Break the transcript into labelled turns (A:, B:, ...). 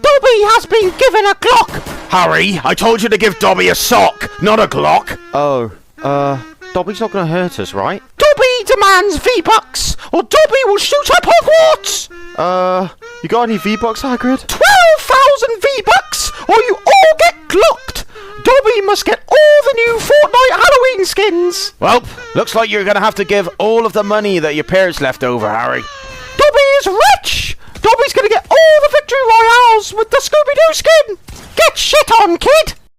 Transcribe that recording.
A: Dobby has been given a Glock!
B: Harry, I told you to give Dobby a sock, not a Glock.
C: Oh, Dobby's not gonna hurt us, right?
A: Dobby demands V-Bucks, or Dobby will shoot up Hogwarts!
C: You got any V-Bucks, Hagrid?
A: 12,000 V-Bucks, or you all get Glocked! Dobby must get all the new Fortnite Halloween skins!
B: Well, looks like you're gonna have to give all of the money that your parents left over, Harry.
A: Dobby is rich! Dobby's gonna get all the victory royales with the Scooby-Doo skin! Get shit on, kid!